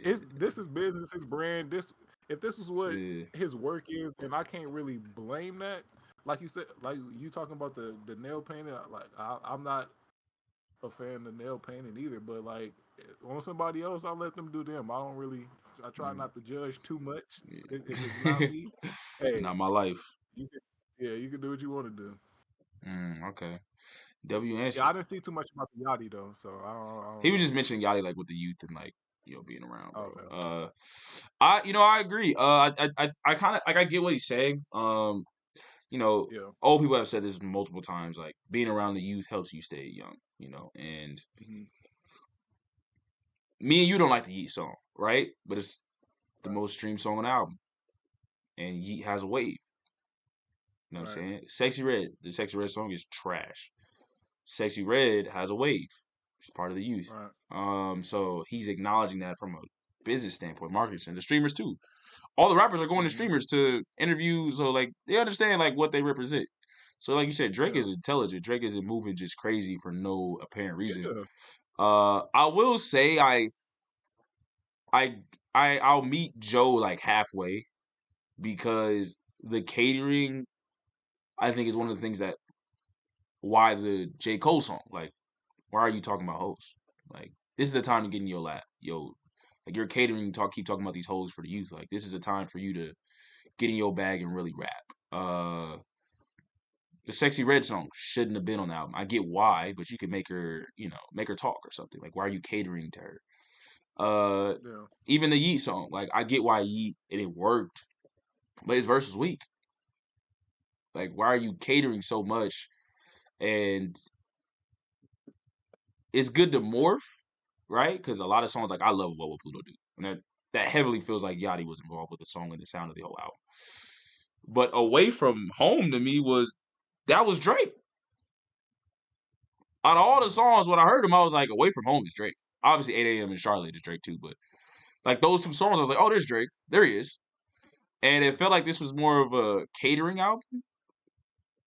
it's Yeah. this is business, his brand. This if this is what Yeah. his work is, and I can't really blame that. Like you said, like you talking about the nail painting. Like I'm not a fan of nail painting either, but like on somebody else, I let them do them. I don't really. I try Mm, not to judge too much. If it's not yeah. me, hey, Not my life. you can, yeah, you can do what you want to do. Okay. W and Yeah, I didn't see too much about the Yachty though, so I don't he was know. just mentioning Yachty like with the youth and like being around, bro. Okay, I agree. I kind of like I get what he's saying. You know, yeah. old people have said this multiple times. Like being around the youth helps you stay young. And Mm-hmm. me and you don't like the Yeat song, right? But it's the Right. most streamed song on the album, and yeat has a wave. You know what I'm Right. saying? Sexy Red, the Sexy Red song is trash. Sexy Red has a wave. It's part of the youth. Right. So he's acknowledging that from a business standpoint, marketing, and the streamers too. All the rappers are going to Mm-hmm. streamers to interview, so like they understand like what they represent. So like you said, Drake Yeah. is intelligent. Drake isn't moving just crazy for no apparent reason. Yeah. I will say I I'll meet Joe like halfway because the catering I think is one of the things that why the J. Cole song. Like, why are you talking about hoes? Like, this is the time to get in your lap. Yo, like you're catering keep talking about these hoes for the youth. Like, this is a time for you to get in your bag and really rap. The Sexy Red song shouldn't have been on the album. I get why, but you can make her, make her talk or something. Like, why are you catering to her? Yeah. Even the Yeat song, like I get why Yeat and it worked, but his verse was weak. Like, why are you catering so much? And it's good to morph, right? Because a lot of songs, like I love What Will Pluto Do, and that heavily feels like Yachty was involved with the song and the sound of the whole album. But Away From Home to me that was Drake. Out of all the songs, when I heard him, I was like, Away From Home is Drake. Obviously, 8 a.m. in Charlotte is Drake too, but like those two songs, I was like, oh, there's Drake. There he is. And it felt like this was more of a catering album,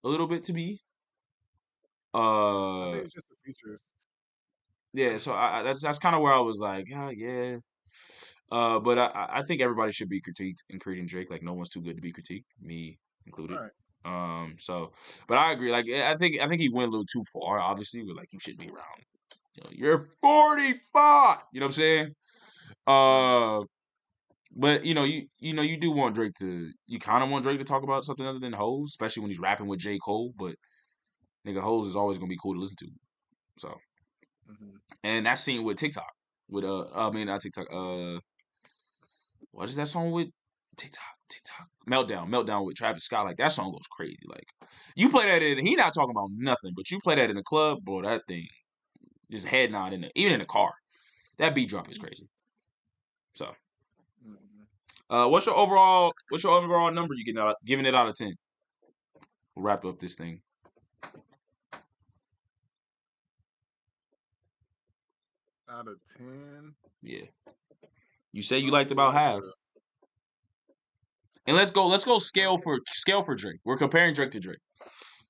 a little bit to me. Yeah. I Uh, think it's just the features. yeah. So that's kind of where I was like, oh, yeah. But I think everybody should be critiqued, including Drake. Like no one's too good to be critiqued, me included. Right. So, but I agree. Like I think he went a little too far. Obviously, but like you should be around. You're 45. You know what I'm saying? Right. But you do want Drake to. You kind of want Drake to talk about something other than hoes, especially when he's rapping with J. Cole. But nigga, hoes is always gonna be cool to listen to. So, Mm-hmm. and that scene with TikTok, with I mean not TikTok. What is that song with TikTok Meltdown with Travis Scott? Like that song goes crazy. Like you play that he not talking about nothing, but you play that in the club, bro. That thing just head nod even in the car. That beat drop is crazy. So, Mm-hmm. what's your overall number you giving it out of 10? We'll wrap up this thing. Out of 10, Yeah, you say you liked probably about like half, and let's go scale for Drake. We're comparing Drake to Drake,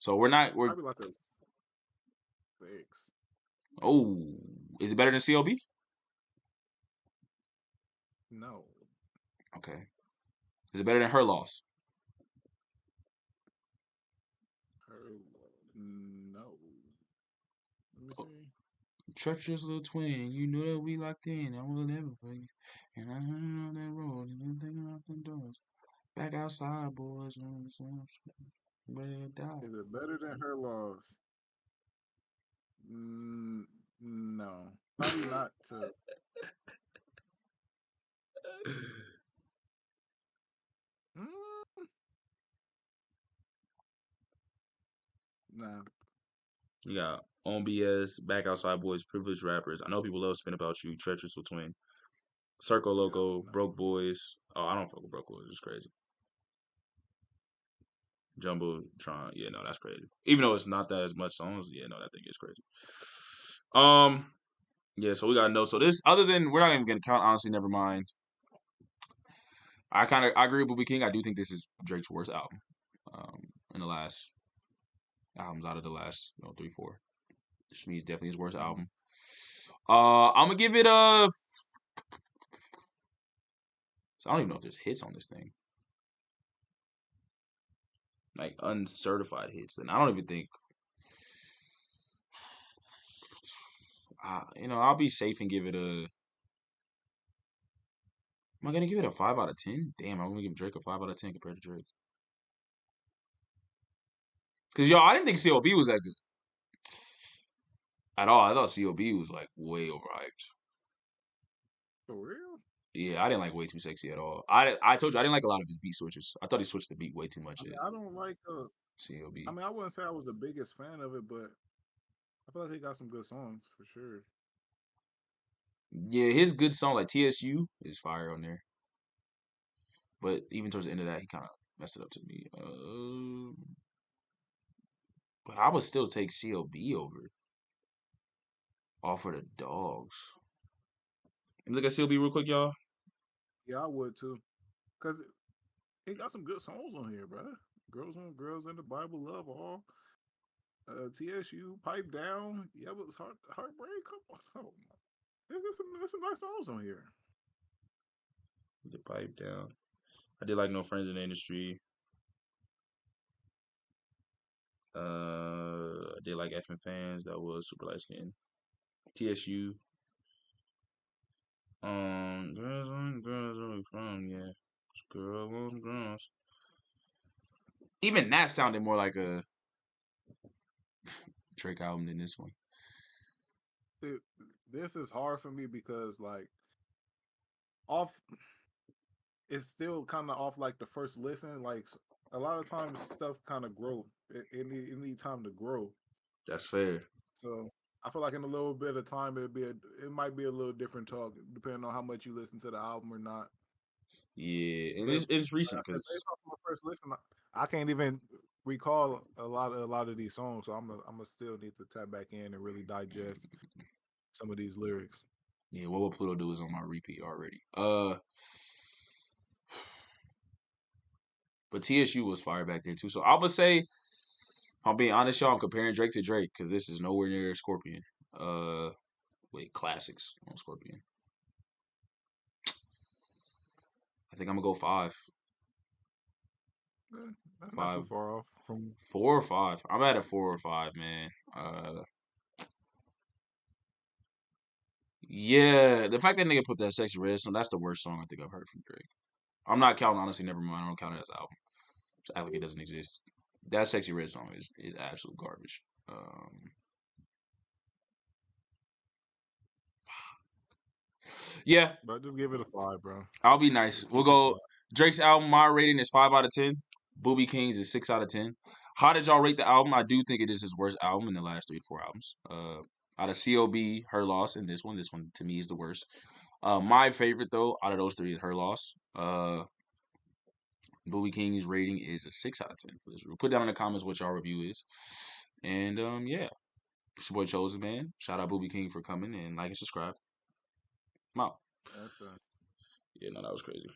so we're probably like a 6. oh, is it better than CLB? No. Okay, is it better than Her Loss? No. Let me see. Treacherous little twin, you know that we locked in. I will never forget. And I hung on that road and been thinking about the doors. Back outside, boys. Ready to die. Is it better than her loss? No. Probably not to. Mm, nah. You got On BS, Back Outside Boys, Privileged Rappers. I know people love Spin About You, Treacherous little twin, Circle Yeah. Loco, No. Broke Boys. Oh, I don't fuck with Broke Boys. It's crazy. Jumbotron. Yeah, no, that's crazy. Even though it's not that as much songs, yeah, no, that thing is crazy. Yeah, so we got to know. So this, other than we're not even gonna count. Honestly, never mind. I agree with Booby King. I do think this is Drake's worst album. In the last albums out of the last 3-4. This means definitely his worst Mm-hmm. album. I'm gonna give it a. So I don't even know if there's hits on this thing, like uncertified hits, and I don't even think. I'll be safe and give it a. Am I gonna give it a 5 out of 10? Damn, I'm gonna give Drake a 5 out of 10 compared to Drake. Cause I didn't think CLB was that good at all. I thought CLB was like way overhyped. For real? Yeah, I didn't like Way Too Sexy at all. I told you I didn't like a lot of his beat switches. I thought he switched the beat way too much I mean, at I don't like. I CLB. mean, I wouldn't say I was the biggest fan of it, but I feel like he got some good songs for sure. Yeah, his good song like TSU is fire on there. But even towards the end of that, he kind of messed it up to me. But I would still take CLB over off of the dogs. Let me look at CLB real quick, y'all. Yeah, I would too. Cause it got some good songs on here, bro. Girls on Girls in the Bible, Love All. TSU, Pipe Down. Yeah, it was Heartbreak. Come on. Oh, there's some nice songs on here. The Pipe Down. I did like No Friends in the Industry. I did like FN Fans. That was super light skin. TSU. Girls on Girls, where we from? Yeah. Girls on Girls. Even that sounded more like a Drake album than this one. Dude, this is hard for me because like off it's still kind of off like the first listen. Like a lot of times stuff kind of grow. It need time to grow. That's fair. So I feel like in a little bit of time it might be a little different talk depending on how much you listen to the album or not. Yeah, and But it's like I recent said, because based off my first listen, I can't even recall a lot of these songs. So I'm gonna still need to tap back in and really digest some of these lyrics. yeah, What Will Pluto Do is on my repeat already. But TSU was fire back then too. So I would say, if I'm being honest, y'all, I'm comparing Drake to Drake because this is nowhere near Scorpion. Wait, classics on Scorpion. I think I'm gonna go 5. That's not too 5, far off from 4 or 5. I'm at a 4 or 5, man. Yeah, the fact that nigga put that Sexy Red song, that's the worst song I think I've heard from Drake. I'm not counting Honestly Nevermind. I don't count it as an album. Just act like it doesn't exist. That Sexy Red song is absolute garbage. Yeah, but just give it a 5, bro. I'll be nice. Just We'll keep it go. 5. Drake's album, my rating is 5 out of 10. Booby King's is 6 out of 10. How did y'all rate the album? I do think it is his worst album in the last 3 to 4 albums. Out of COB, Her Loss, and this one to me is the worst. My favorite though, out of those 3 is Her Loss. Booby King's rating is a 6 out of 10 for this review. Put down in the comments what y'all review is. And yeah. It's your boy Chosen, man. Shout out Booby King for coming and like and subscribe. I'm out. That's Yeah, no, that was crazy.